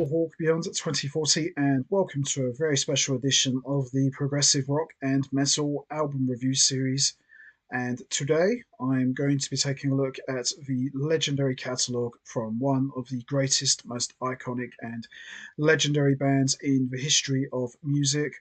Hawk Beyond 2040, and welcome to a very special edition of the Progressive Rock and Metal album review series. And today I'm going to be taking a look at the legendary catalogue from one of the greatest, most iconic, and legendary bands in the history of music,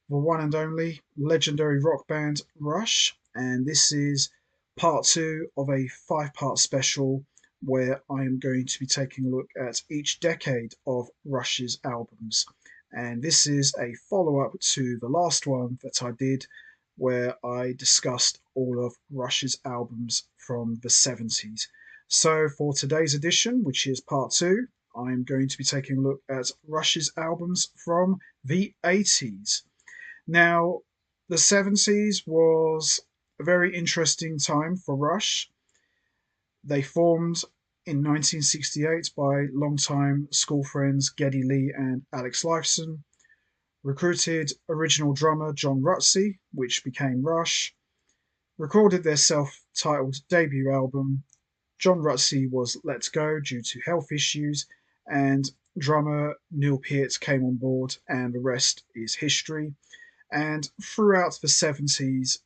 the one and only legendary rock band Rush. And this is part two of a five-part special where I am going to be taking a look at each decade of Rush's albums. And this is a follow up to the last one that I did, where I discussed all of Rush's albums from the 70s. So, for today's edition, which is part two, I'm going to be taking a look at Rush's albums from the 80s. Now, the 70s was a very interesting time for Rush. They formed in 1968 by longtime school friends Geddy and Alex Lifeson, recruited original drummer John Rutsey, which became Rush, recorded their self-titled debut album. John Rutsey was let go due to health issues, and drummer Neil Peart came on board, and the rest is history. And throughout the 70s,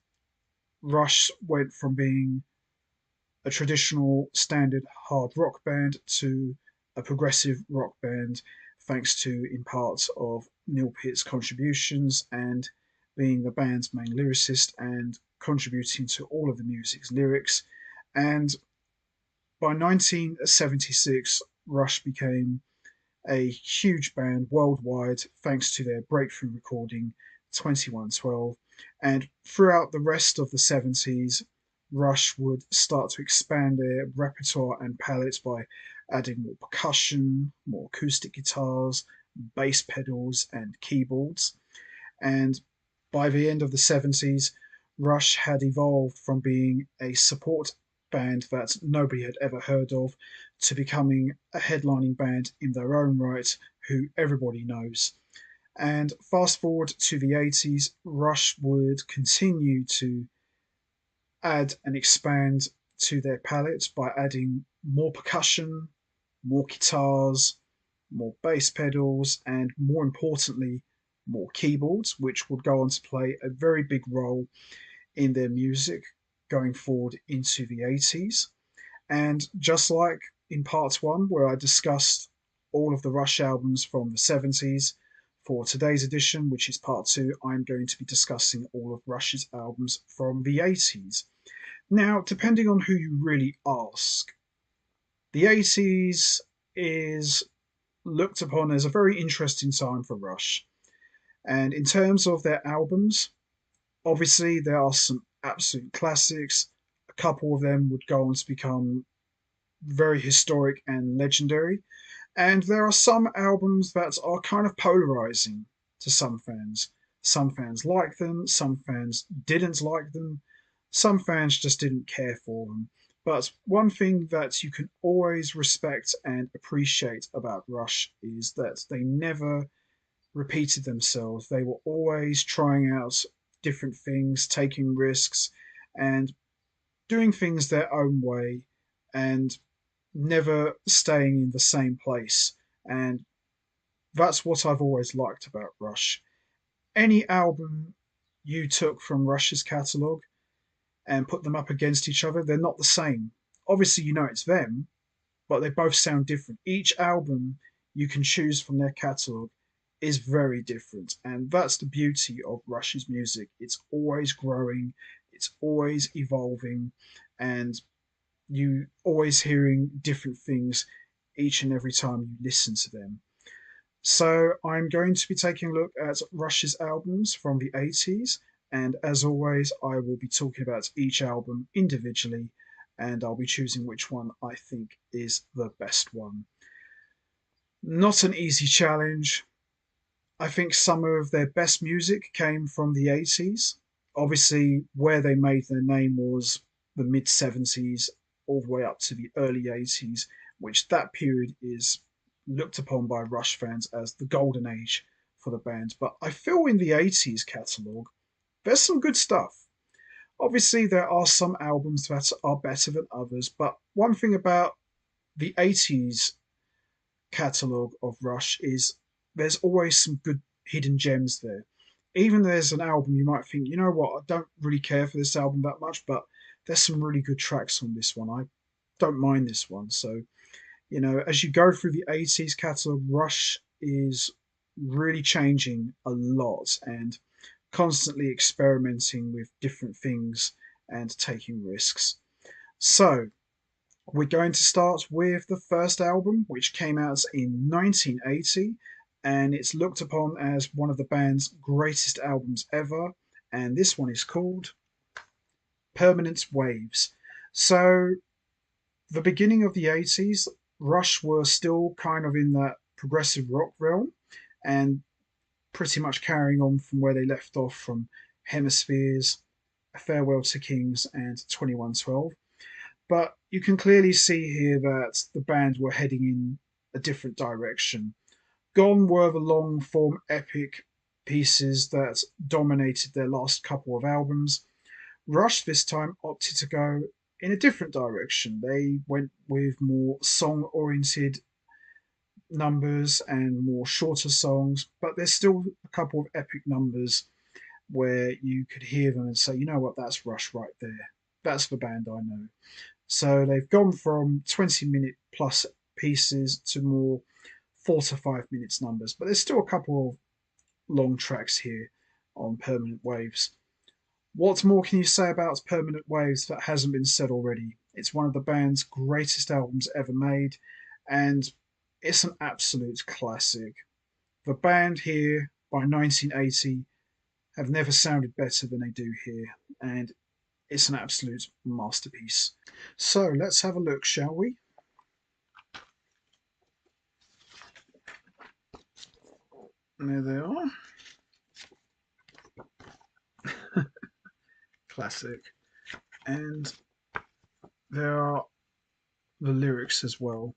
Rush went from being a traditional standard hard rock band to a progressive rock band, thanks to, in part, of Neil Peart's contributions and being the band's main lyricist and contributing to all of the music's lyrics. And by 1976, Rush became a huge band worldwide thanks to their breakthrough recording 2112. And throughout the rest of the 70s, Rush would start to expand their repertoire and palette by adding more percussion, more acoustic guitars, bass pedals, and keyboards. And by the end of the 70s, Rush had evolved from being a support band that nobody had ever heard of to becoming a headlining band in their own right, who everybody knows. And fast forward to the 80s, Rush would continue to add and expand to their palette by adding more percussion, more guitars, more bass pedals, and more importantly, more keyboards, which would go on to play a very big role in their music going forward into the 80s. And just like in part one, where I discussed all of the Rush albums from the 70s, for today's edition, which is part two, I'm going to be discussing all of Rush's albums from the 80s. Now, depending on who you really ask, the 80s is looked upon as a very interesting time for Rush. And in terms of their albums, obviously there are some absolute classics. A couple of them would go on to become very historic and legendary. And there are some albums that are kind of polarizing to some fans. Some fans like them, some fans didn't like them, some fans just didn't care for them. But one thing that you can always respect and appreciate about Rush is that they never repeated themselves. They were always trying out different things, taking risks, and doing things their own way, and never staying in the same place. And that's what I've always liked about Rush. Any album you took from Rush's catalogue and put them up against each other, they're not the same. Obviously, you know it's them, but they both sound different. Each album you can choose from their catalogue is very different, and that's the beauty of Rush's music. It's always growing, it's always evolving, and you always hearing different things each and every time you listen to them. So I'm going to be taking a look at Rush's albums from the 80s, and as always, I will be talking about each album individually, and I'll be choosing which one I think is the best one. Not an easy challenge. I think some of their best music came from the 80s. Obviously, where they made their name was the mid 70s all the way up to the early 80s, which that period is looked upon by Rush fans as the golden age for the band. But I feel in the 80s catalogue, there's some good stuff. Obviously, there are some albums that are better than others, but one thing about the 80s catalogue of Rush is there's always some good hidden gems there. Even there's an album you might think, you know what, I don't really care for this album that much, but there's some really good tracks on this one. I don't mind this one. So, as you go through the 80s catalogue, Rush is really changing a lot and constantly experimenting with different things and taking risks. So, we're going to start with the first album, which came out in 1980, and it's looked upon as one of the band's greatest albums ever. And this one is called Permanent Waves. So, the beginning of the 80s, Rush were still kind of in that progressive rock realm and pretty much carrying on from where they left off from Hemispheres, Farewell to Kings, and 2112. But you can clearly see here that the band were heading in a different direction. Gone were the long form epic pieces that dominated their last couple of albums. Rush this time opted to go in a different direction. They went with more song oriented numbers and more shorter songs, but there's still a couple of epic numbers where you could hear them and say, you know what, that's Rush right there. That's the band I know. So they've gone from 20-minute plus pieces to more 4 to 5 minutes numbers, but there's still a couple of long tracks here on Permanent Waves. What more can you say about Permanent Waves that hasn't been said already? It's one of the band's greatest albums ever made, and it's an absolute classic. The band here by 1980 have never sounded better than they do here, and it's an absolute masterpiece. So let's have a look, shall we? There they are. Classic. And there are the lyrics as well.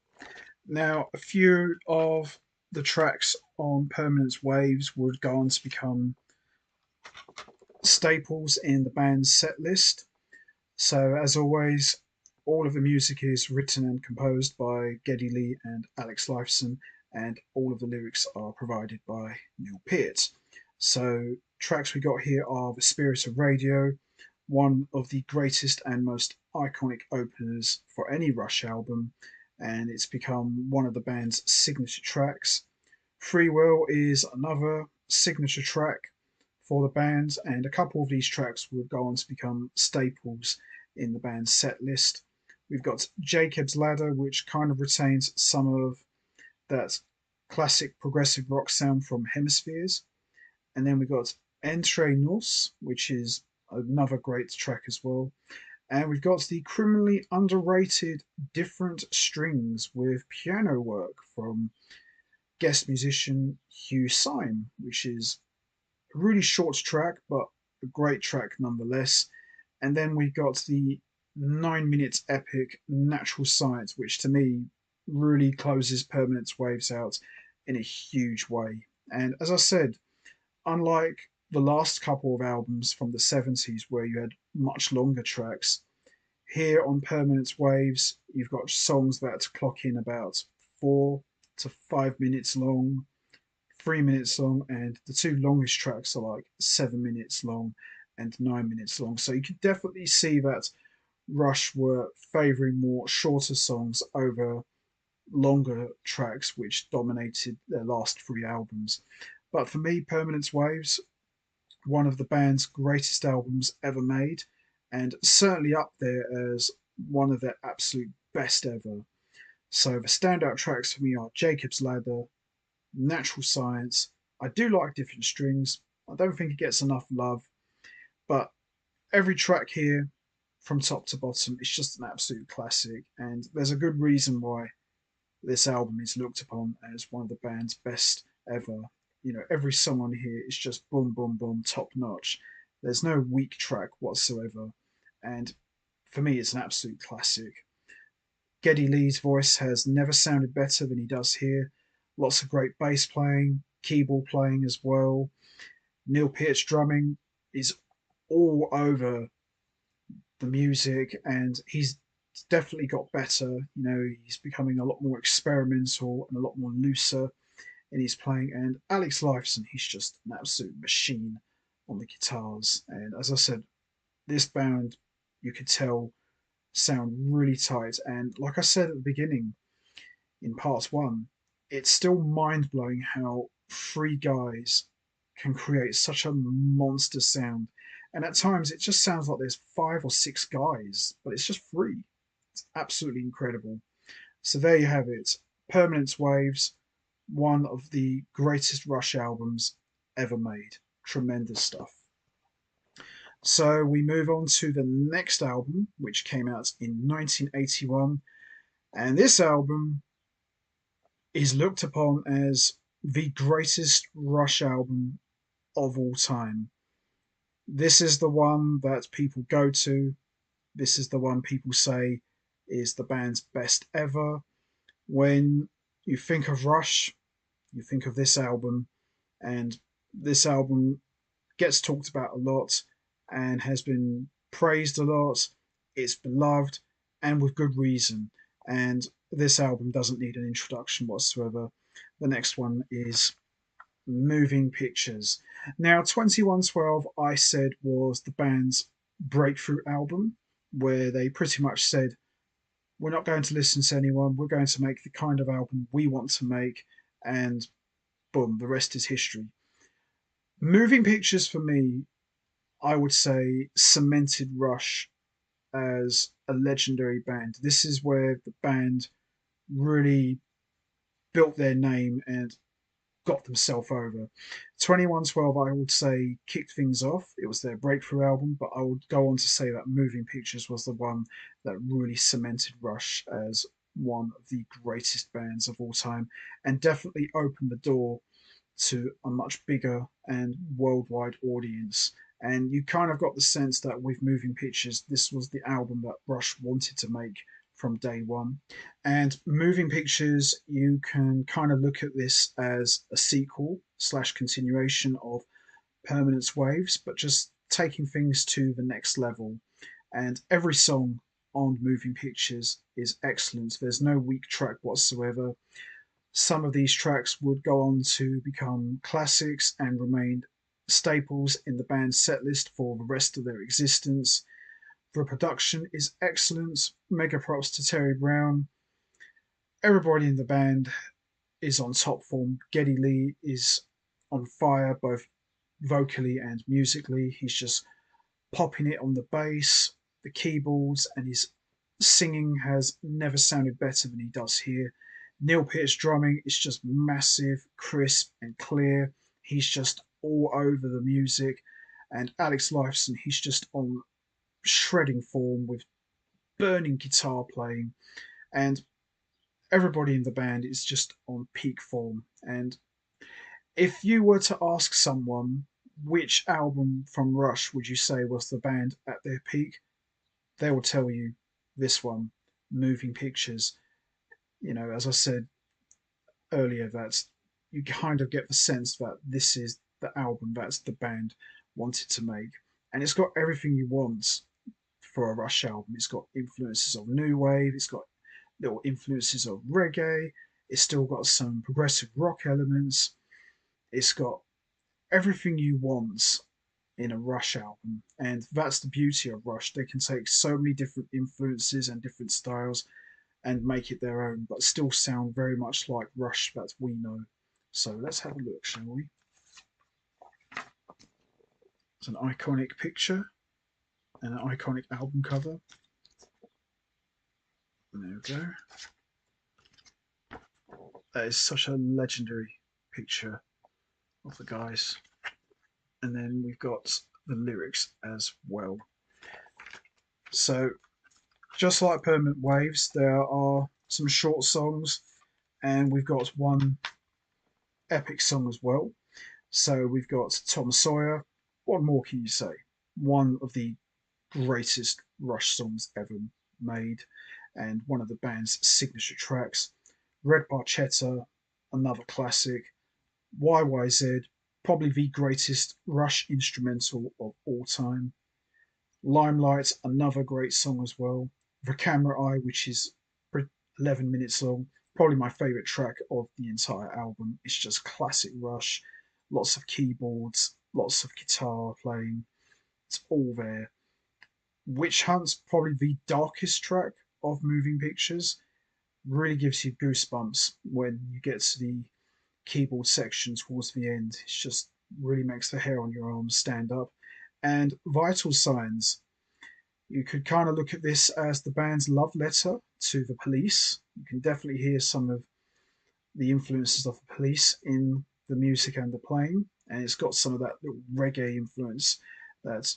Now, a few of the tracks on Permanent Waves would go on to become staples in the band's set list. So, as always, all of the music is written and composed by Geddy Lee and Alex Lifeson, and all of the lyrics are provided by Neil Peart. So, tracks we got here are The Spirit of Radio, one of the greatest and most iconic openers for any Rush album, and it's become one of the band's signature tracks. Free Will is another signature track for the band, and a couple of these tracks would go on to become staples in the band's set list. We've got Jacob's Ladder, which kind of retains some of that classic progressive rock sound from Hemispheres. And then we've got Entre Nos, which is another great track as well. And we've got the criminally underrated Different Strings with piano work from guest musician Hugh Syme, which is a really short track, but a great track nonetheless. And then we've got the 9 minute epic Natural Science, which to me really closes Permanent Waves out in a huge way. And as I said, unlike the last couple of albums from the 70s where you had much longer tracks, here on Permanent Waves, you've got songs that clock in about 4 to 5 minutes long, 3 minutes long, and the two longest tracks are like 7 minutes long and 9 minutes long. So you can definitely see that Rush were favouring more shorter songs over longer tracks, which dominated their last three albums. But for me, Permanent Waves, one of the band's greatest albums ever made, and certainly up there as one of their absolute best ever. So the standout tracks for me are Jacob's Ladder, Natural Science. I do like Different Strings. I don't think it gets enough love, but every track here, from top to bottom, is just an absolute classic, and there's a good reason why this album is looked upon as one of the band's best ever. Every song on here is just boom, boom, boom, top notch. There's no weak track whatsoever, and for me, it's an absolute classic. Geddy Lee's voice has never sounded better than he does here. Lots of great bass playing, keyboard playing as well. Neil Peart's drumming is all over the music, and he's It's definitely got better. He's becoming a lot more experimental and a lot more looser in his playing. And Alex Lifeson, he's just an absolute machine on the guitars. And as I said, this band, you could tell, sound really tight. And like I said at the beginning in part one, it's still mind blowing how three guys can create such a monster sound. And at times it just sounds like there's five or six guys, but it's just three. It's absolutely incredible. So there you have it. Permanent Waves, one of the greatest Rush albums ever made. Tremendous stuff. So we move on to the next album, which came out in 1981. And this album is looked upon as the greatest Rush album of all time. This is the one that people go to. This is the one people say is the band's best ever. When you think of Rush, you think of this album, and this album gets talked about a lot and has been praised a lot. It's beloved, and with good reason. And this album doesn't need an introduction whatsoever. The next one is Moving Pictures. Now, 2112, I said, was the band's breakthrough album, where they pretty much said, we're not going to listen to anyone, we're going to make the kind of album we want to make, and boom, the rest is history. Moving Pictures, for me, I would say, cemented Rush as a legendary band. This is where the band really built their name and got themselves over. 2112, I would say, kicked things off. It was their breakthrough album, but I would go on to say that Moving Pictures was the one that really cemented Rush as one of the greatest bands of all time and definitely opened the door to a much bigger and worldwide audience. And you kind of got the sense that with Moving Pictures, this was the album that Rush wanted to make from day one. And Moving Pictures, you can kind of look at this as a sequel slash continuation of Permanent Waves, but just taking things to the next level. And every song on Moving Pictures is excellent. There's no weak track whatsoever. Some of these tracks would go on to become classics and remain staples in the band's setlist for the rest of their existence. The production is excellent. Mega props to Terry Brown. Everybody in the band is on top form. Geddy Lee is on fire, both vocally and musically. He's just popping it on the bass, the keyboards, and his singing has never sounded better than he does here. Neil Peart's drumming is just massive, crisp, and clear. He's just all over the music. And Alex Lifeson, he's just on shredding form with burning guitar playing. And everybody in the band is just on peak form. And if you were to ask someone which album from Rush would you say was the band at their peak, they will tell you this one, Moving Pictures. As I said earlier, that you kind of get the sense that this is the album that the band wanted to make. And it's got everything you want for a Rush album. It's got influences of new wave, it's got little influences of reggae, it's still got some progressive rock elements, it's got everything you want in a Rush album. And that's the beauty of Rush. They can take so many different influences and different styles and make it their own, but still sound very much like Rush that we know. So let's have a look, shall we? It's an iconic picture and an iconic album cover. There we go. That is such a legendary picture of the guys. And then we've got the lyrics as well. So, just like Permanent Waves, there are some short songs, and we've got one epic song as well. So, we've got Tom Sawyer. What more can you say? One of the greatest Rush songs ever made, and one of the band's signature tracks. Red Barchetta, another classic. YYZ, probably the greatest Rush instrumental of all time. Limelight, another great song as well. The Camera Eye, which is 11 minutes long, probably my favourite track of the entire album. It's just classic Rush, lots of keyboards, lots of guitar playing. It's all there. Witch Hunt's probably the darkest track of Moving Pictures. Really gives you goosebumps when you get to the keyboard section towards the end. It just really makes the hair on your arms stand up. And Vital Signs, you could kind of look at this as the band's love letter to the Police. You can definitely hear some of the influences of the Police in the music and the playing, and it's got some of that little reggae influence that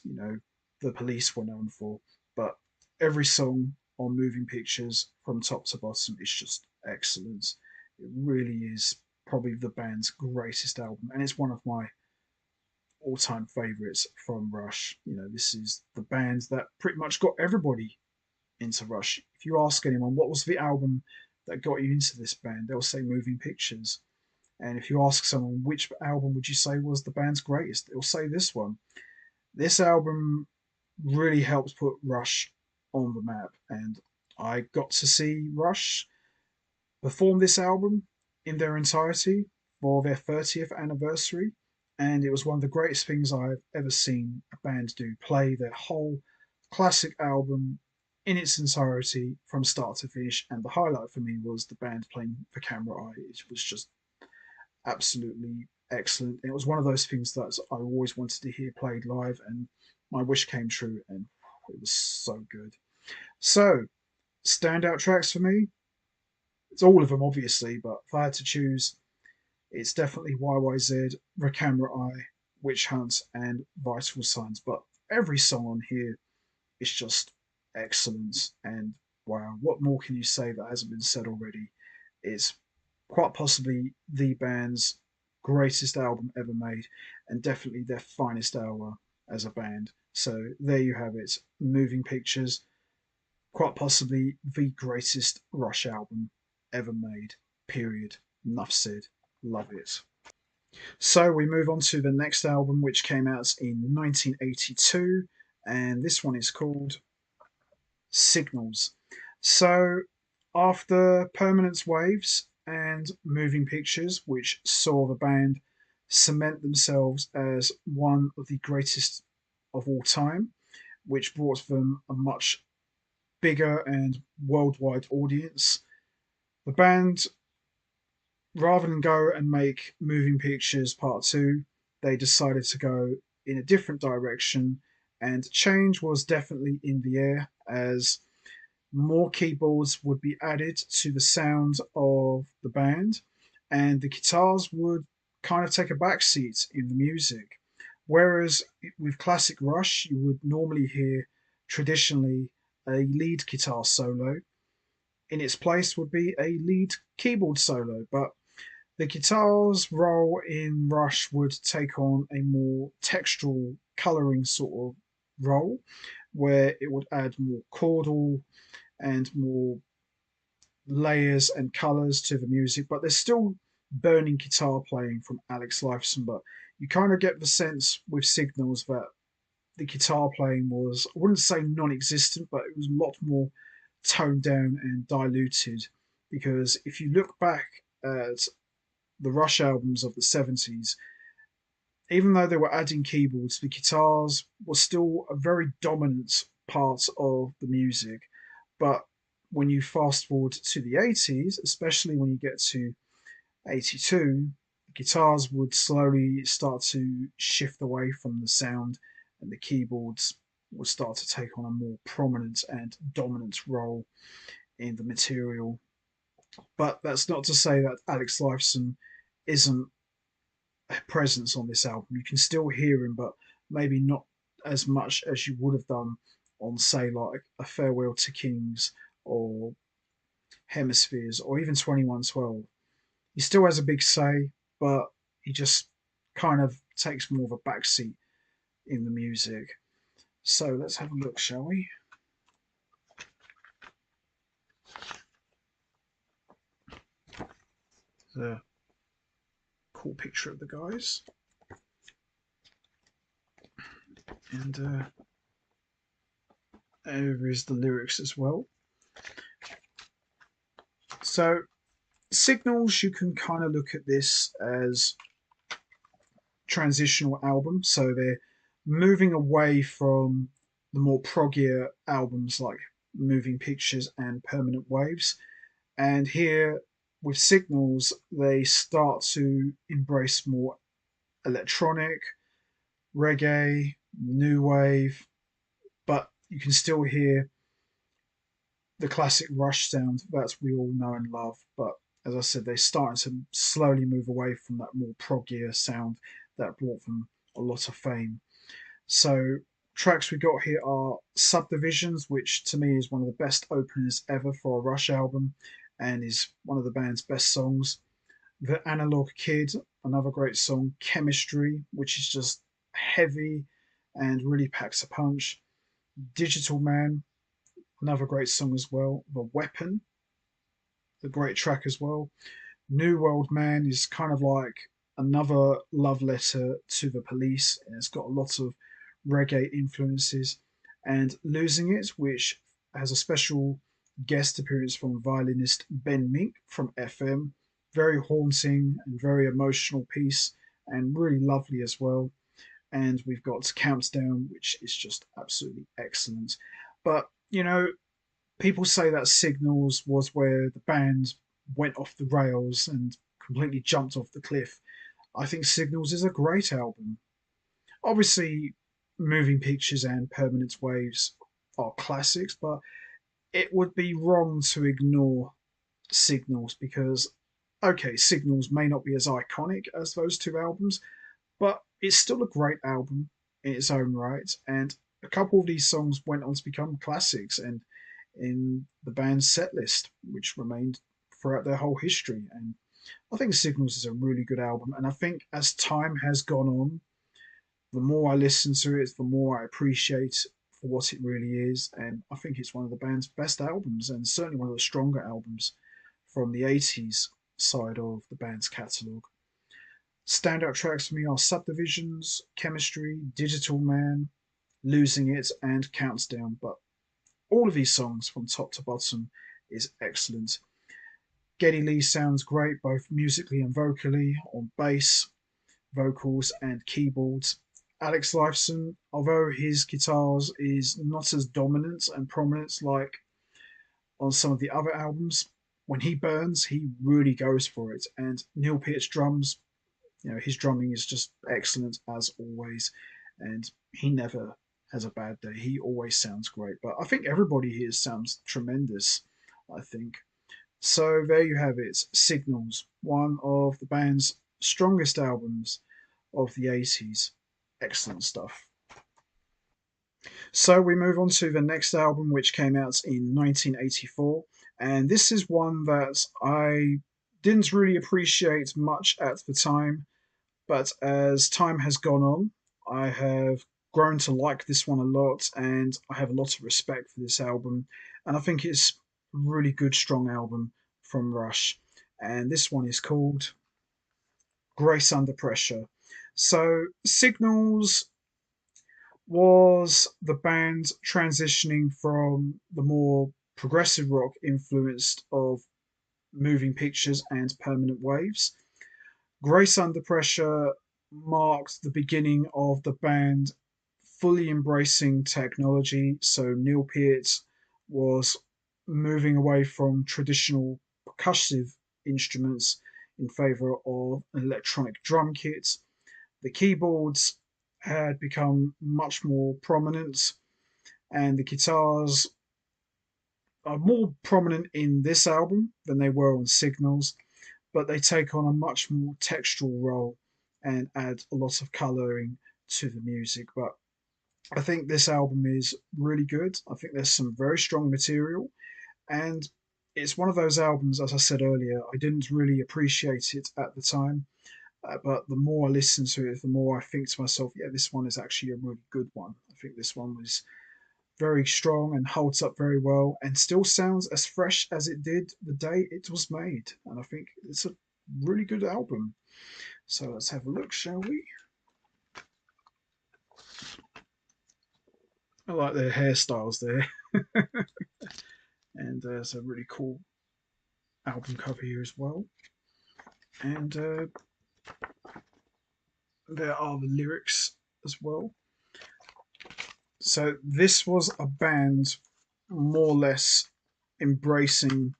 the Police were known for. But every song on Moving Pictures, from top to bottom, is just excellent. It really is probably the band's greatest album, and it's one of my all-time favorites from Rush. This is the band that pretty much got everybody into Rush. If you ask anyone what was the album that got you into this band, they'll say Moving Pictures. And if you ask someone which album would you say was the band's greatest, they'll say this one. This album really helped put Rush on the map, and I got to see Rush perform this album in their entirety for their 30th anniversary, and it was one of the greatest things I've ever seen a band do, play their whole classic album in its entirety from start to finish. And the highlight for me was the band playing The Camera Eye. It was just absolutely excellent. It was one of those things that I always wanted to hear played live, and my wish came true, and it was so good. So, standout tracks for me, it's all of them, obviously, but if I had to choose, it's definitely YYZ, The Camera Eye, Witch Hunt, and Vital Signs. But every song on here is just excellent. And wow, what more can you say that hasn't been said already? It's quite possibly the band's greatest album ever made, and definitely their finest hour as a band. So there you have it. Moving Pictures, quite possibly the greatest Rush album ever made. Period. Enough said. Love it. So we move on to the next album, which came out in 1982, and this one is called Signals. So after Permanent Waves and Moving Pictures, which saw the band cement themselves as one of the greatest of all time, which brought them a much bigger and worldwide audience, the band, rather than go and make Moving Pictures Part 2, they decided to go in a different direction, and change was definitely in the air as more keyboards would be added to the sound of the band, and the guitars would kind of take a backseat in the music. Whereas with classic Rush, you would normally hear traditionally a lead guitar solo. In its place would be a lead keyboard solo, but the guitar's role in Rush would take on a more textural colouring sort of role, where it would add more chordal and more layers and colours to the music, but there's still burning guitar playing from Alex Lifeson. But you kind of get the sense with Signals that the guitar playing was, I wouldn't say non existent, but it was a lot more toned down and diluted. Because if you look back at the Rush albums of the 70s, even though they were adding keyboards, the guitars were still a very dominant part of the music. But when you fast forward to the 80s, especially when you get to 82, guitars would slowly start to shift away from the sound, and the keyboards would start to take on a more prominent and dominant role in the material. But that's not to say that Alex Lifeson isn't a presence on this album. You can still hear him, but maybe not as much as you would have done on, say, like A Farewell to Kings or Hemispheres or even 2112. He still has a big say, but he just kind of takes more of a backseat in the music. So let's have a look, shall we? The cool picture of the guys. And there is the lyrics as well. So Signals, you can kind of look at this as transitional album. So they're moving away from the more proggier albums like Moving Pictures and Permanent Waves. And here with Signals, they start to embrace more electronic, reggae, new wave, but you can still hear the classic Rush sound that we all know and love. But as I said, they're starting to slowly move away from that more proggier sound that brought them a lot of fame. So tracks we got here are Subdivisions, which to me is one of the best openers ever for a Rush album and is one of the band's best songs. The Analog Kid, another great song. Chemistry, which is just heavy and really packs a punch. Digital Man, another great song as well. The Weapon, a great track as well. New World Man is kind of like another love letter to the police, and it's got a lot of reggae influences. And Losing It, which has a special guest appearance from violinist Ben Mink from FM. Very haunting and very emotional piece, and really lovely as well. And we've got Countdown, which is just absolutely excellent. But, people say that Signals was where the band went off the rails and completely jumped off the cliff. I think Signals is a great album. Obviously, Moving Pictures and Permanent Waves are classics, but it would be wrong to ignore Signals because, okay, Signals may not be as iconic as those two albums, but it's still a great album in its own right. And a couple of these songs went on to become classics and in the band's set list, which remained throughout their whole history. And I think Signals is a really good album. And I think as time has gone on, the more I listen to it, the more I appreciate for what it really is. And I think it's one of the band's best albums and certainly one of the stronger albums from the 80s side of the band's catalogue. Standout tracks for me are Subdivisions, Chemistry, Digital Man, Losing It, and Counts Down. But all of these songs from top to bottom is excellent. Geddy Lee sounds great both musically and vocally on bass, vocals, and keyboards. Alex Lifeson, although his guitars is not as dominant and prominent like on some of the other albums, when he burns, he really goes for it. And Neil Peart's drums, his drumming is just excellent as always, and he never has a bad day. He always sounds great. But I think everybody here sounds tremendous. I think so. There you have it. Signals, one of the band's strongest albums of the 80s. Excellent stuff. So we move on to the next album, which came out in 1984. And this is one that I didn't really appreciate much at the time. But as time has gone on, I have grown to like this one a lot, and I have a lot of respect for this album. And I think it's a really good, strong album from Rush. And this one is called Grace Under Pressure. So, Signals was the band transitioning from the more progressive rock influenced of Moving Pictures and Permanent Waves. Grace Under Pressure marked the beginning of the band fully embracing technology. So Neil Peart was moving away from traditional percussive instruments in favor of an electronic drum kit. The keyboards had become much more prominent, and the guitars are more prominent in this album than they were on Signals, but they take on a much more textural role and add a lot of colouring to the music. But I think this album is really good. I think there's some very strong material, and it's one of those albums, as I said earlier, I didn't really appreciate it at the time. But the more I listen to it, the more I think to myself, yeah, this one is actually a really good one. I think this one was very strong and holds up very well and still sounds as fresh as it did the day it was made. And I think it's a really good album. So let's have a look, shall we? I like their hairstyles there, and it's a really cool. album cover here as well. And there are the lyrics as well. So this was a band more or less embracing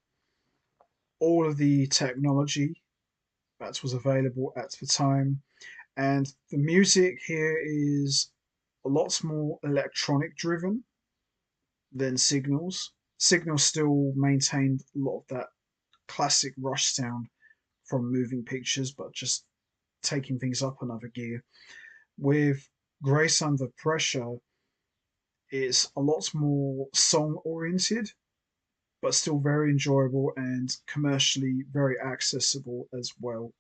all of the technology that was available at the time. And the music here is a lot more electronic driven than Signals. Signals still maintained a lot of that classic Rush sound from Moving Pictures, but just taking things up another gear. With Grace Under Pressure, it's a lot more song oriented, but still very enjoyable and commercially very accessible as well.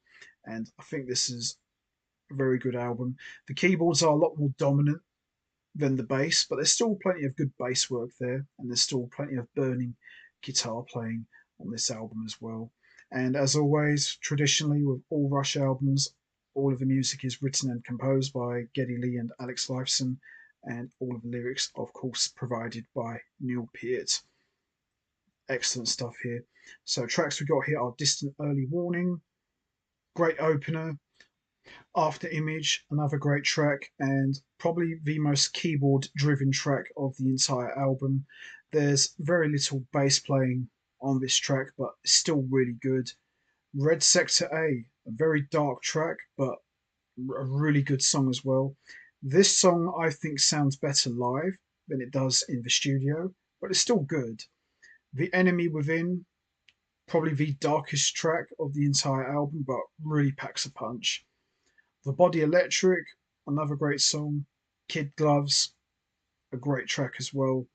And I think this is a very good album. The keyboards are a lot more dominant than the bass, but there's still plenty of good bass work there, and there's still plenty of burning guitar playing on this album as well. And as always, traditionally with all Rush albums, all of the music is written and composed by Geddy Lee and Alex Lifeson, and all of the lyrics, of course, provided by Neil Peart. Excellent stuff here. So tracks we got here are Distant Early Warning, great opener, After Image, another great track, and probably the most keyboard driven track of the entire album. There's very little bass playing on this track, but it's still really good. Red Sector a very dark track, but a really good song as well. This song I think sounds better live than it does in the studio, but it's still good. The Enemy Within, probably the darkest track of the entire album, but really packs a punch. The Body Electric, another great song. Kid Gloves, a great track as well.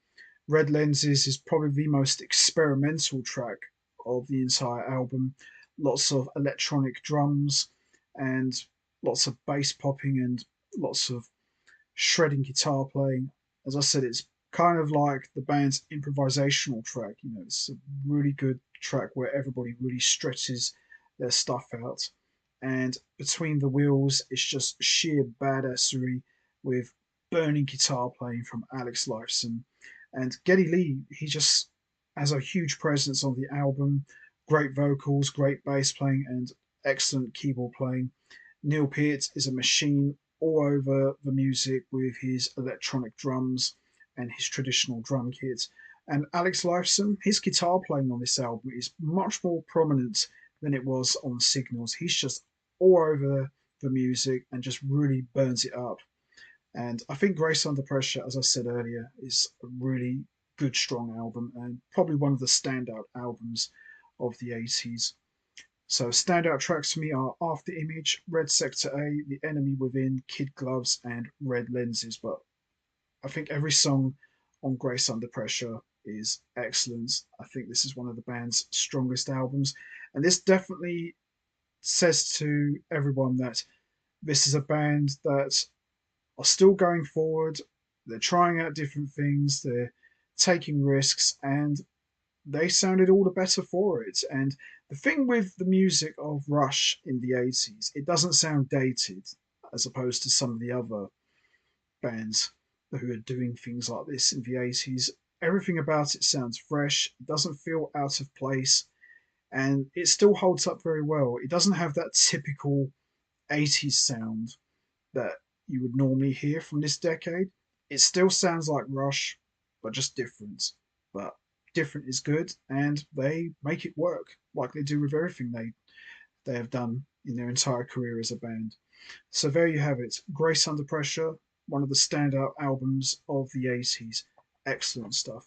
Red Lenses is probably the most experimental track of the entire album. Lots of electronic drums and lots of bass popping and lots of shredding guitar playing. As I said, it's kind of like the band's improvisational track. You know, it's a really good track where everybody really stretches their stuff out. And Between the Wheels, it's just sheer badassery with burning guitar playing from Alex Lifeson. And Geddy Lee, he just has a huge presence on the album. Great vocals, great bass playing, and excellent keyboard playing. Neil Peart is a machine all over the music with his electronic drums and his traditional drum kit. And Alex Lifeson, his guitar playing on this album is much more prominent than it was on Signals. He's just all over the music and just really burns it up. And I think Grace Under Pressure, as I said earlier, is a really good, strong album and probably one of the standout albums of the 80s. So standout tracks for me are After Image, Red Sector A, The Enemy Within, Kid Gloves, and Red Lenses. But I think every song on Grace Under Pressure is excellent. I think this is one of the band's strongest albums. And this definitely says to everyone that this is a band that are still going forward. They're trying out different things. They're taking risks, and they sounded all the better for it. And the thing with the music of Rush in the 80s, it doesn't sound dated as opposed to some of the other bands who are doing things like this in the 80s. Everything about it sounds fresh, it doesn't feel out of place, and it still holds up very well. It doesn't have that typical 80s sound that you would normally hear from this decade. It still sounds like Rush, but just different. But different is good, and they make it work like they do with everything they have done in their entire career as a band. So there you have it. Grace Under Pressure, one of the standout albums of the 80s. Excellent stuff.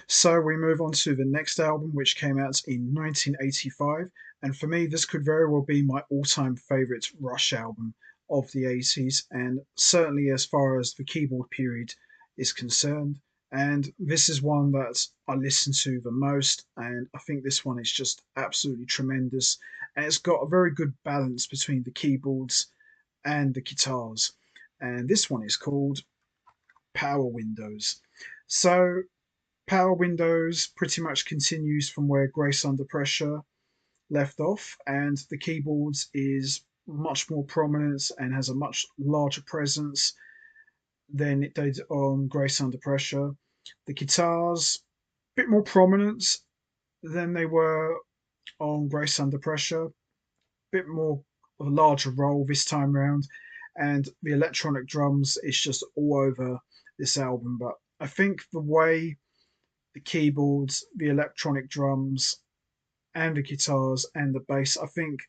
So we move on to the next album, which came out in 1985. And for me, this could very well be my all time favourite Rush album of the 80s, and certainly as far as the keyboard period is concerned. And this is one that I listen to the most, and I think this one is just absolutely tremendous. And it's got a very good balance between the keyboards and the guitars. And this one is called Power Windows. So Power Windows pretty much continues from where Grace Under Pressure left off, and the keyboards is much more prominent and has a much larger presence than it did on Grace Under Pressure. The guitars, a bit more prominent, than they were on Grace Under Pressure. Bit more of a larger role this time round, and the electronic drums is just all over this album. But I think the way the keyboards, the electronic drums, and the guitars and the bass, I think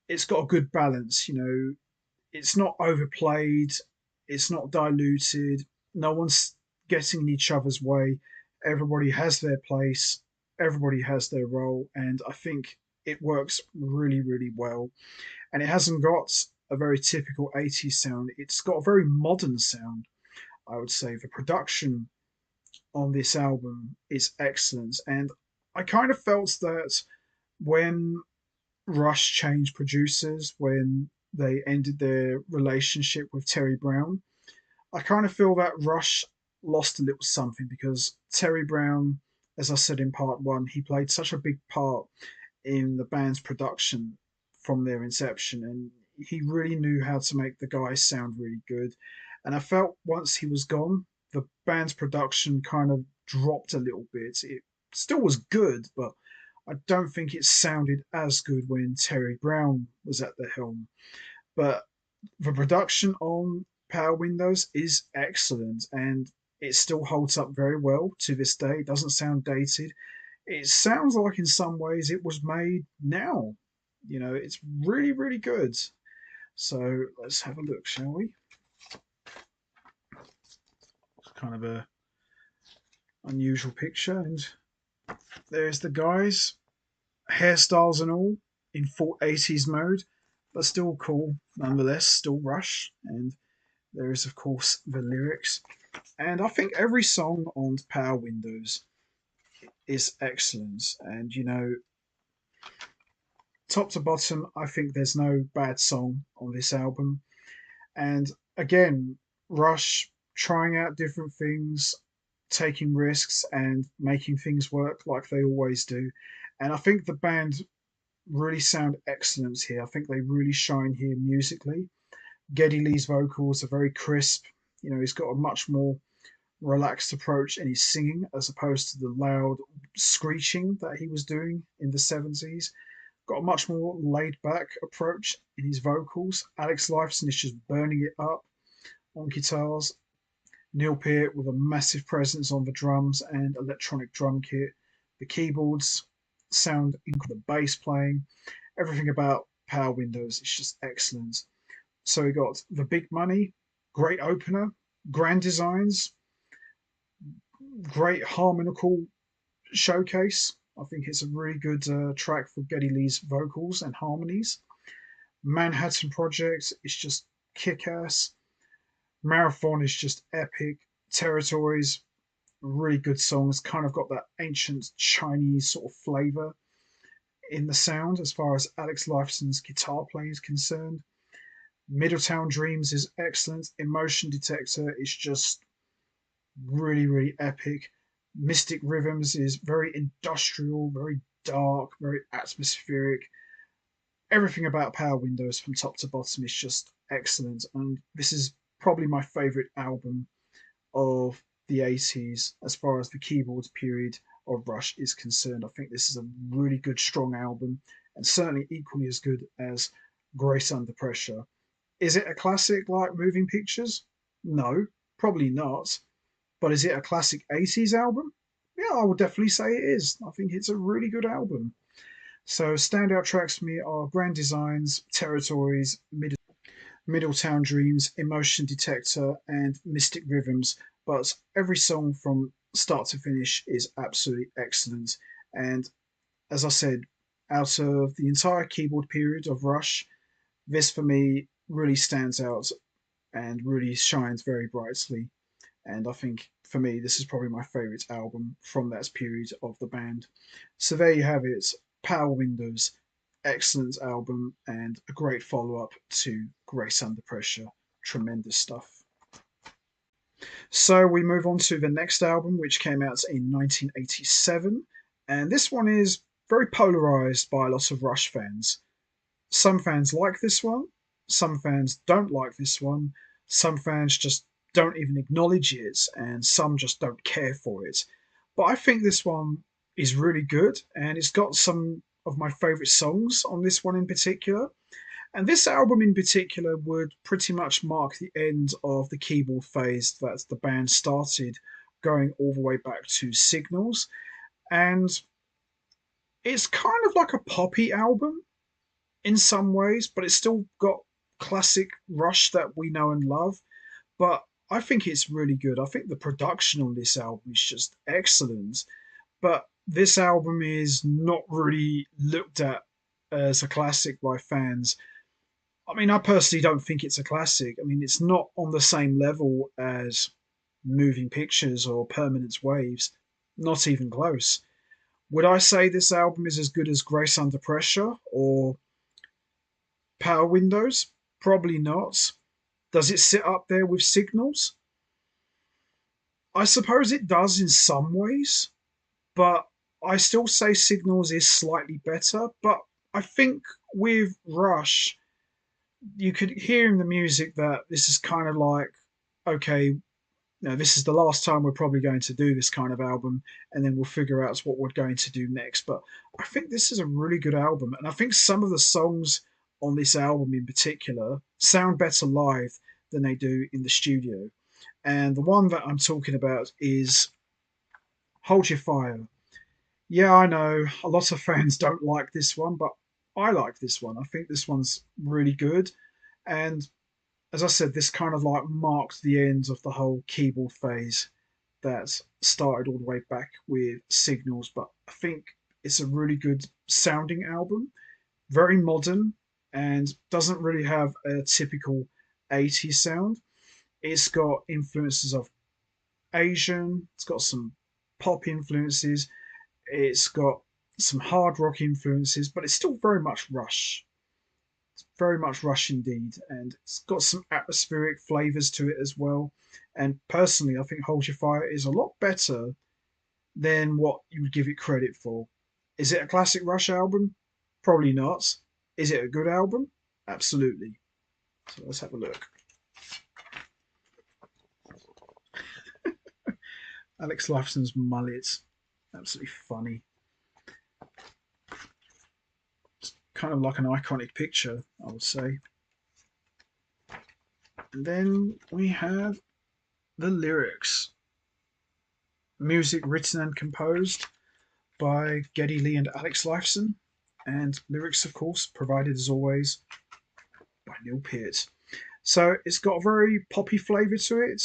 it's got a good balance. It's not overplayed, it's not diluted, no one's getting in each other's way. Everybody has their place, everybody has their role, and I think it works really, really well. And it hasn't got a very typical 80s sound, it's got a very modern sound, I would say. The production on this album is excellent, and I kind of felt that when Rush changed producers, when they ended their relationship with Terry Brown, I kind of feel that Rush lost a little something because Terry Brown, as I said in part one, he played such a big part in the band's production from their inception, and he really knew how to make the guys sound really good. And I felt once he was gone, the band's production kind of dropped a little bit. It still was good, but I don't think it sounded as good when Terry Brown was at the helm. But the production on Power Windows is excellent, and it still holds up very well to this day. It doesn't sound dated. It sounds like in some ways it was made now. It's really, really good. So let's have a look, shall we? It's kind of a unusual picture, and there's the guys, hairstyles and all, in full 80s mode, but still cool nonetheless, still Rush. And there is, of course, the lyrics. And I think every song on Power Windows is excellent. And, top to bottom, I think there's no bad song on this album. And again, Rush trying out different things, taking risks, and making things work like they always do. And I think the band really sound excellent here. I think they really shine here musically. Geddy Lee's vocals are very crisp. He's got a much more relaxed approach in his singing as opposed to the loud screeching that he was doing in the 70s. Got a much more laid back approach in his vocals. Alex Lifeson is just burning it up on guitars. Neil Peart with a massive presence on the drums and electronic drum kit. The keyboards sound incredible. The bass playing, everything about Power Windows is just excellent. So we got the big money, great opener, grand designs, great harmonical showcase. I think it's a really good track for Geddy Lee's vocals and harmonies. Manhattan Project is just kick ass. Marathon is just epic. Territories, really good songs. Kind of got that ancient Chinese sort of flavor in the sound as far as Alex Lifeson's guitar playing is concerned. Middletown Dreams is excellent. Emotion Detector is just really, really epic. Mystic Rhythms is very industrial, very dark, very atmospheric. Everything about Power Windows from top to bottom is just excellent. And this is probably my favorite album of the 80s as far as the keyboards period of Rush is concerned. I think this is a really good, strong album, and certainly equally as good as Grace Under Pressure. Is it a classic like Moving Pictures? No, probably not. But is it a classic 80s album? Yeah, I would definitely say it is. I think it's a really good album. So standout tracks for me are Grand Designs, Territories, Middletown Dreams, Emotion Detector, and Mystic Rhythms. But every song from start to finish is absolutely excellent. And as I said, out of the entire keyboard period of Rush, this for me really stands out and really shines very brightly. And I think for me, this is probably my favourite album from that period of the band. So there you have it, Power Windows. Excellent album and a great follow up to Grace Under Pressure. Tremendous stuff. So we move on to the next album, which came out in 1987. And this one is very polarized by a lot of Rush fans. Some fans like this one, some fans don't like this one, some fans just don't even acknowledge it, and some just don't care for it. But I think this one is really good, and it's got some of my favourite songs on this one in particular. And this album in particular would pretty much mark the end of the keyboard phase that the band started, going all the way back to Signals. And it's kind of like a poppy album in some ways, but it's still got classic Rush that we know and love. But I think it's really good. I think the production on this album is just excellent. But this album is not really looked at as a classic by fans. I mean, I personally don't think it's a classic. I mean, it's not on the same level as Moving Pictures or Permanent Waves, not even close. Would I say this album is as good as Grace Under Pressure or Power Windows? Probably not. Does it sit up there with Signals? I suppose it does in some ways, but I still say Signals is slightly better. But I think with Rush, you could hear in the music that this is kind of like, okay, this is the last time we're probably going to do this kind of album, and then we'll figure out what we're going to do next. But I think this is a really good album, and I think some of the songs on this album in particular sound better live than they do in the studio. And the one that I'm talking about is Hold Your Fire. Yeah, I know a lot of fans don't like this one, but I like this one. I think this one's really good. And as I said, this kind of like marked the end of the whole keyboard phase that started all the way back with Signals. But I think it's a really good sounding album, very modern, and doesn't really have a typical 80s sound. It's got influences of Asian, it's got some pop influences, it's got some hard rock influences, but it's still very much Rush. Very much Rush indeed, and it's got some atmospheric flavors to it as well. And personally, I think Hold Your Fire is a lot better than what you would give it credit for. Is it a classic Rush album? Probably not. Is it a good album? Absolutely. So let's have a look. Alex Lifeson's mullet, absolutely funny. It's kind of like an iconic picture, I would say. And then we have the lyrics. Music written and composed by Geddy Lee and Alex Lifeson, and lyrics, of course, provided as always by Neil Peart. So it's got a very poppy flavour to it.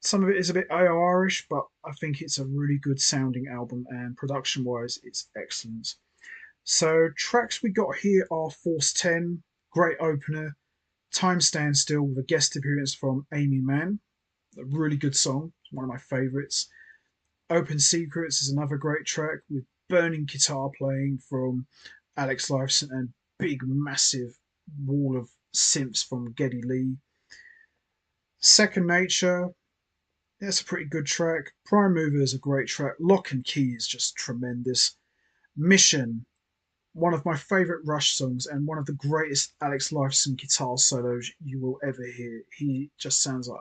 Some of it is a bit AOR-ish, but I think it's a really good sounding album, and production-wise, it's excellent. So tracks we got here are Force 10, great opener, Time Stands Still with a guest appearance from Amy Mann, a really good song, one of my favourites. Open Secrets is another great track with burning guitar playing from Alex Lifeson and big, massive wall of synths from Geddy Lee. Second Nature, that's a pretty good track. Prime Mover is a great track. Lock and Key is just tremendous. Mission, one of my favourite Rush songs and one of the greatest Alex Lifeson guitar solos you will ever hear. He just sounds like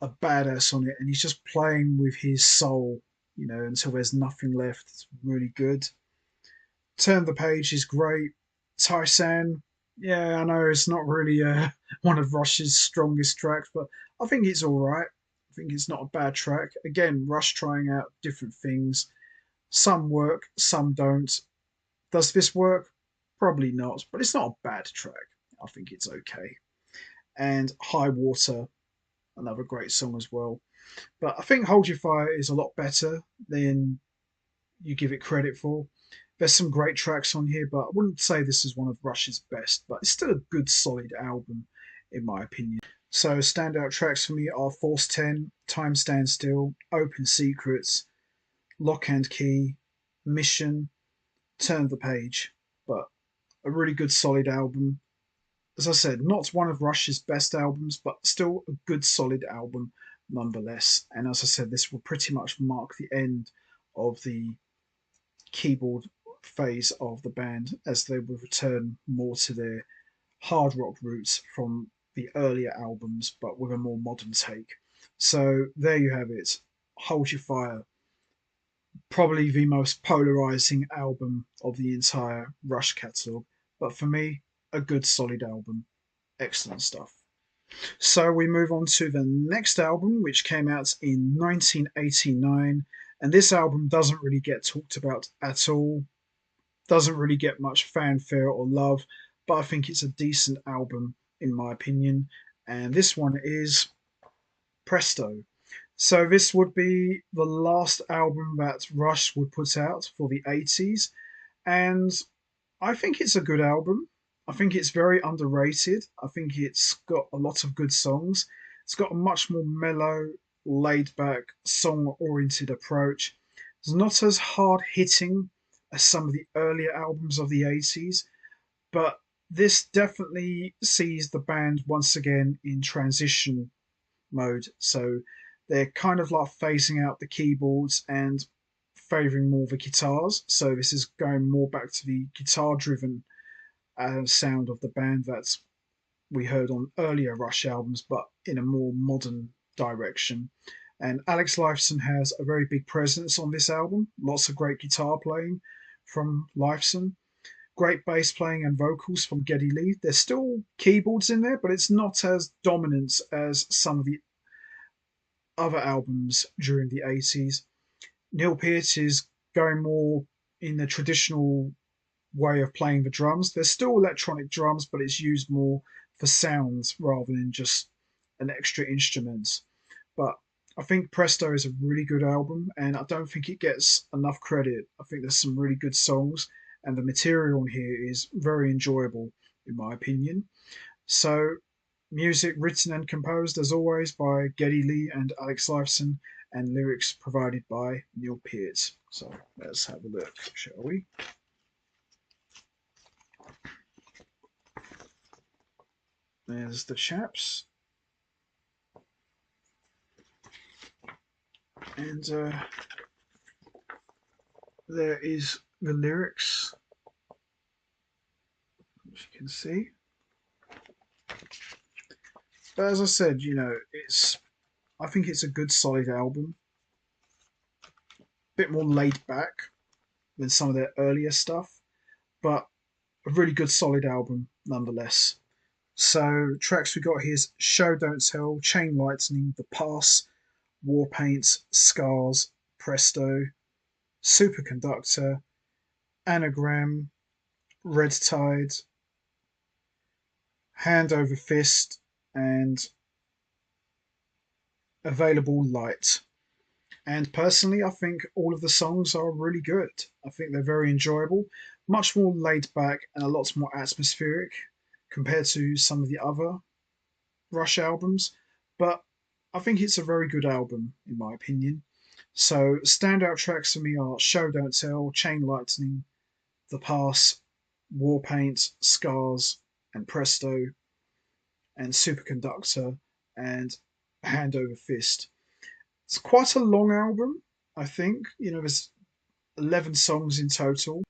a badass on it, and he's just playing with his soul, until there's nothing left. It's really good. Turn the Page is great. Tysan, yeah, I know it's not really one of Rush's strongest tracks, but I think it's all right. I think it's not a bad track. Again, Rush trying out different things. Some work, some don't. Does this work? Probably not, but it's not a bad track. I think it's okay. And High Water, another great song as well. But I think Hold Your Fire is a lot better than you give it credit for. There's some great tracks on here, but I wouldn't say this is one of Rush's best, but it's still a good, solid album, in my opinion. So, standout tracks for me are Force 10, Time Stands Still, Open Secrets, Lock and Key, Mission, Turn the Page. But a really good, solid album. As I said, not one of Rush's best albums, but still a good, solid album nonetheless. And as I said, this will pretty much mark the end of the keyboard phase of the band as they will return more to their hard rock roots from the earlier albums, but with a more modern take. So there you have it. Hold Your Fire. probably the most polarizing album of the entire Rush catalogue. But for me, a good solid album. Excellent stuff. So we move on to the next album, which came out in 1989. And this album doesn't really get talked about at all, doesn't really get much fanfare or love, but I think it's a decent album in my opinion. And this one is Presto. So this would be the last album that Rush would put out for the 80s, and I think it's a good album. I think it's very underrated. I think it's got a lot of good songs. It's got a much more mellow, laid back, song oriented approach. It's not as hard hitting as some of the earlier albums of the 80s, but this definitely sees the band once again in transition mode. So they're kind of like phasing out the keyboards and favoring more the guitars. So this is going more back to the guitar driven sound of the band that we heard on earlier Rush albums, but in a more modern direction. And Alex Lifeson has a very big presence on this album. Lots of great guitar playing from Lifeson, great bass playing and vocals from Geddy Lee. There's still keyboards in there, but it's not as dominant as some of the other albums during the 80s. Neil Peart is going more in the traditional way of playing the drums. There's still electronic drums, but it's used more for sounds rather than just an extra instrument. But I think Presto is a really good album, and I don't think it gets enough credit. I think there's some really good songs, and the material on here is very enjoyable, in my opinion. So, music written and composed, as always, by Geddy Lee and Alex Lifeson, and lyrics provided by Neil Peart. So, let's have a look, shall we? There's the chaps. And there is the lyrics, as you can see. But as I said, I think it's a good solid album. A bit more laid back than some of their earlier stuff, but a really good solid album nonetheless. So tracks we got here is Show Don't Tell, Chain Lightning, The Pass, War Paint, Scars, Presto, Superconductor, Anagram, Red Tide, Hand Over Fist, and Available Light. And personally, I think all of the songs are really good. I think they're very enjoyable, much more laid back and a lot more atmospheric compared to some of the other Rush albums. But I think it's a very good album, in my opinion. So, standout tracks for me are Show Don't Tell, Chain Lightning, The Pass, War Paint, Scars, and Presto, and Superconductor, and Hand Over Fist. It's quite a long album, I think. There's 11 songs in total,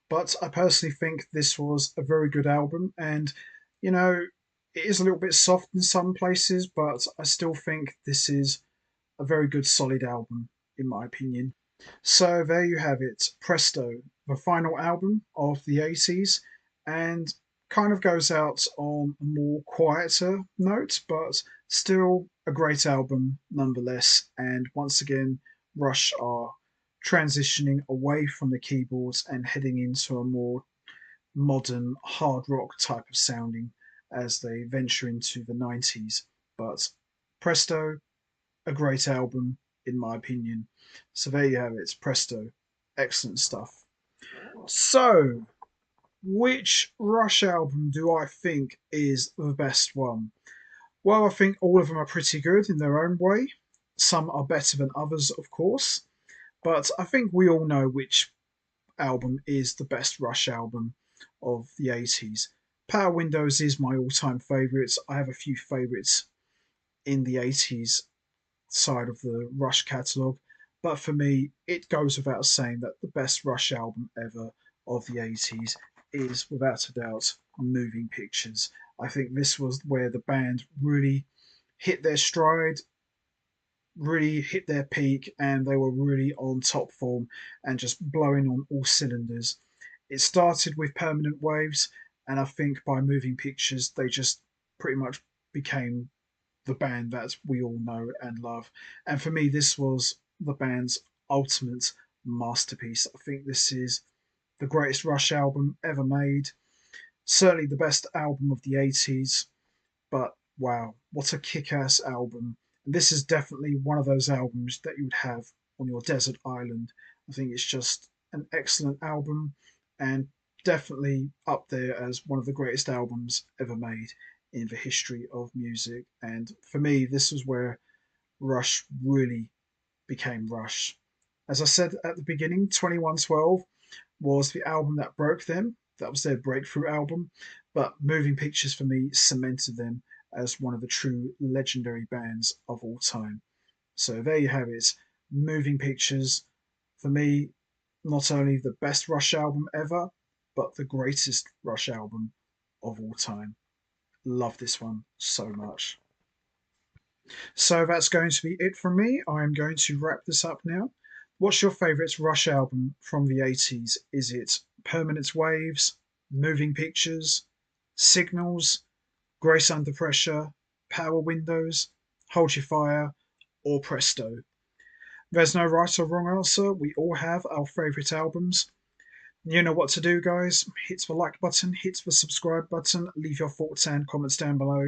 but I personally think this was a very good album. And, you know, it is a little bit soft in some places, but I still think this is a very good, solid album, in my opinion. So there you have it, Presto, the final album of the 80s, and kind of goes out on a more quieter note, but still a great album nonetheless. And once again, Rush are transitioning away from the keyboards and heading into a more modern hard rock type of sounding as they venture into the 90s. But Presto, a great album, in my opinion. So there you have it, Presto. Excellent stuff. So, which Rush album do I think is the best one? Well, I think all of them are pretty good in their own way. Some are better than others, of course. But I think we all know which album is the best Rush album of the 80s. Power Windows is my all time favourite. I have a few favourites in the 80s side of the Rush catalogue. But for me, it goes without saying that the best Rush album ever of the 80s is, without a doubt, Moving Pictures. I think this was where the band really hit their stride really hit their peak and they were really on top form and just blowing on all cylinders. It started with Permanent Waves, and I think by Moving Pictures, they just pretty much became the band that we all know and love. And for me, this was the band's ultimate masterpiece. I think this is the greatest Rush album ever made. Certainly the best album of the 80s, but wow, what a kick ass album. And this is definitely one of those albums that you would have on your desert island. I think it's just an excellent album and definitely up there as one of the greatest albums ever made in the history of music. And for me, this was where Rush really became Rush. As I said at the beginning, 2112 was the album that broke them. That was their breakthrough album. But Moving Pictures for me cemented them as one of the true legendary bands of all time. So there you have it. Moving Pictures, for me, not only the best Rush album ever, but the greatest Rush album of all time. Love this one so much. So that's going to be it from me. I'm going to wrap this up now. What's your favourite Rush album from the 80s? Is it Permanent Waves, Moving Pictures, Signals, Grace Under Pressure, Power Windows, Hold Your Fire, or Presto? There's no right or wrong answer. We all have our favourite albums. You know what to do, guys. Hit the like button, hit the subscribe button, leave your thoughts and comments down below,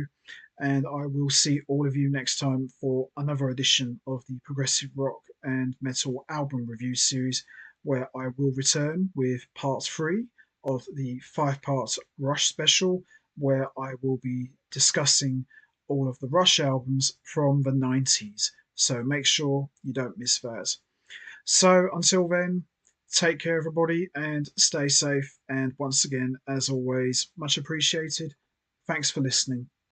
and I will see all of you next time for another edition of the Progressive Rock and Metal album review series, where I will return with part 3 of the 5-part Rush special, where I will be discussing all of the Rush albums from the 90s. So make sure you don't miss that. So until then, take care, everybody, and stay safe. And once again, as always, much appreciated. Thanks for listening.